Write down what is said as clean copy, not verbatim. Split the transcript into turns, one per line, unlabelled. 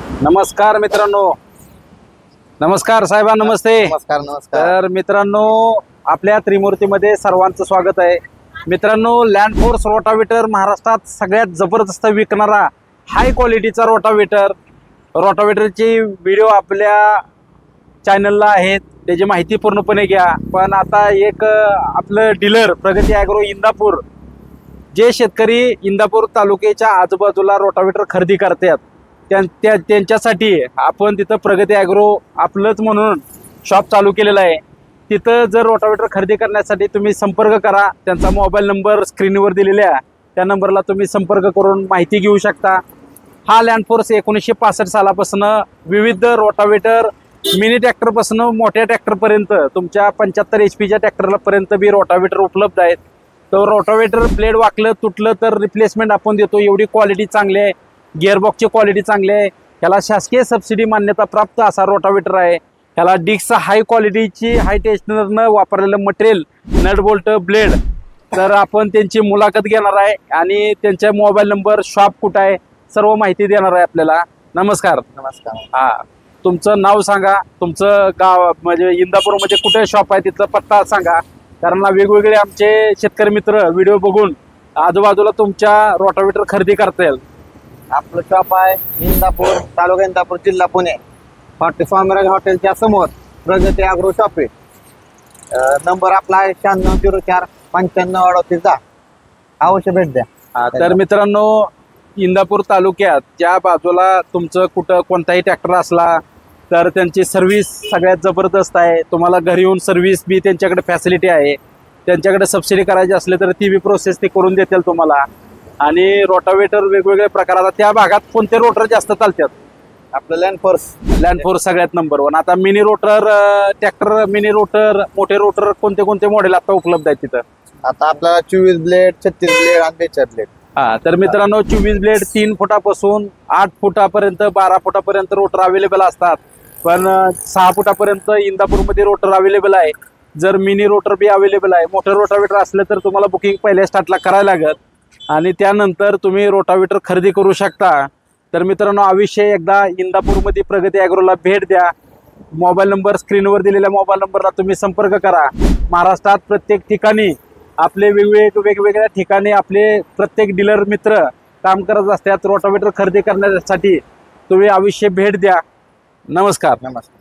नमस्कार मित्रांनो. नमस्कार साहेबा. नमस्ते.
नमस्कार नमस्कार.
तर मित्रांनो, आपल्या त्रिमूर्तीमध्ये सर्वांचं स्वागत आहे. मित्रांनो, लँड फोर्स रोटावेटर महाराष्ट्रात सगळ्यात जबरदस्त विकणारा हाय क्वालिटीचा रोटावेटरची व्हिडिओ आपल्या चॅनलला आहेत. त्याची माहिती पूर्णपणे घ्या. पण आता एक आपलं डीलर प्रगती ॲग्रो इंदापूर, जे शेतकरी इंदापूर तालुक्याच्या आजूबाजूला रोटावेटर खरेदी करतात त्यांच्यासाठी आपण तिथं प्रगती ॲग्रो आपलंच म्हणून शॉप चालू केलेलं आहे. तिथं जर रोटावेटर खरेदी करण्यासाठी तुम्ही संपर्क करा. त्यांचा मोबाईल नंबर स्क्रीनवर दिलेला आहे, त्या नंबरला तुम्ही संपर्क करून माहिती घेऊ शकता. हा लँडफोर्स 1965 सालापासून विविध रोटावेटर, मिनी ट्रॅक्टरपासून मोठ्या ट्रॅक्टरपर्यंत तुमच्या 75 HP ट्रॅक्टरपर्यंत बी रोटावेटर उपलब्ध आहेत. तर रोटावेटर ब्लेड वाकलं तुटलं तर रिप्लेसमेंट आपण देतो. एवढी क्वालिटी चांगली आहे. गिअरबॉक्सची क्वालिटी चांगली आहे. ह्याला शासकीय सबसिडी मान्यता प्राप्त असा रोटावेटर आहे. ह्याला डिक्सचा हाय क्वालिटीची हाय टेन्शनरनं वापरलेलं मटेरियल, नट बोल्ट, ब्लेड. तर आपण त्यांची मुलाखत घेणार आहे आणि त्यांचा मोबाईल नंबर, शॉप कुठं आहे, सर्व माहिती देणार आहे आपल्याला. नमस्कार.
नमस्कार.
हा, तुमचं नाव सांगा, तुमचं गाव म्हणजे इंदापूरमध्ये कुठे शॉप आहे तिथला पत्ता सांगा. कारण वेगवेगळे आमचे शेतकरी मित्र व्हिडिओ बघून आजूबाजूला तुमच्या रोटावेटर खरेदी करता येईल.
आपलं शॉप आहे इंदापूर, तालुका इंदापूर, जिल्हा पुणे. स्वामीराज हॉटेलच्या समोर प्रगती ॲग्रो शॉप आहे. नंबर आपला आहे 9604953810. अवश्य भेट द्या.
तर मित्रांनो, इंदापूर तालुक्यात ज्या बाजूला तुमचं कुठं कोणताही ट्रॅक्टर असला तर त्यांची सर्व्हिस सगळ्यात जबरदस्त आहे. तुम्हाला घरी येऊन सर्व्हिस बी त्यांच्याकडे फॅसिलिटी आहे. त्यांच्याकडे सबसिडी करायची असले तर ती बी प्रोसेस ते करून देतील तुम्हाला. आणि रोटावेटर वेगवेगळ्या प्रकारात त्या भागात कोणते रोटर जास्त चालतात?
आपलं लँडफोर्स
सगळ्यात नंबर 1. आता mini rotor, tractor mini rotor, मोठे रोटर कोणते कोणते मॉडेल आता उपलब्ध आहेत तिथं?
आता आपल्याला 24 ब्लेड, 36 ब्लेड आणि 42 ब्लेड.
हा, तर मित्रांनो, 24 ब्लेड 3 फुटापासून 8 फुटापर्यंत, 12 फुटापर्यंत रोटर अवेलेबल असतात. पण 6 फुटापर्यंत इंदापूरमध्ये रोटर अवेलेबल आहे. जर मिनी रोटर बी अवेलेबल आहे. मोठं रोटावेटर असलं तर तुम्हाला बुकिंग पहिल्या स्टार्टला करायला लागेल आणि त्यानंतर तुम्ही रोटावेटर खरेदी करू शकता. तर मित्रांनो, अवश्य एकदा इंदापूरमध्ये प्रगती ॲग्रोला भेट द्या. मोबाईल नंबर स्क्रीनवर दिलेल्या मोबाईल नंबरला तुम्ही संपर्क करा. महाराष्ट्रात प्रत्येक ठिकाणी आपले वेगवेगळ्या ठिकाणी आपले प्रत्येक डीलर मित्र काम करत असतात. रोटावेटर खरेदी करण्यासाठी तुम्ही अवश्य भेट द्या. नमस्कार.
नमस्कार.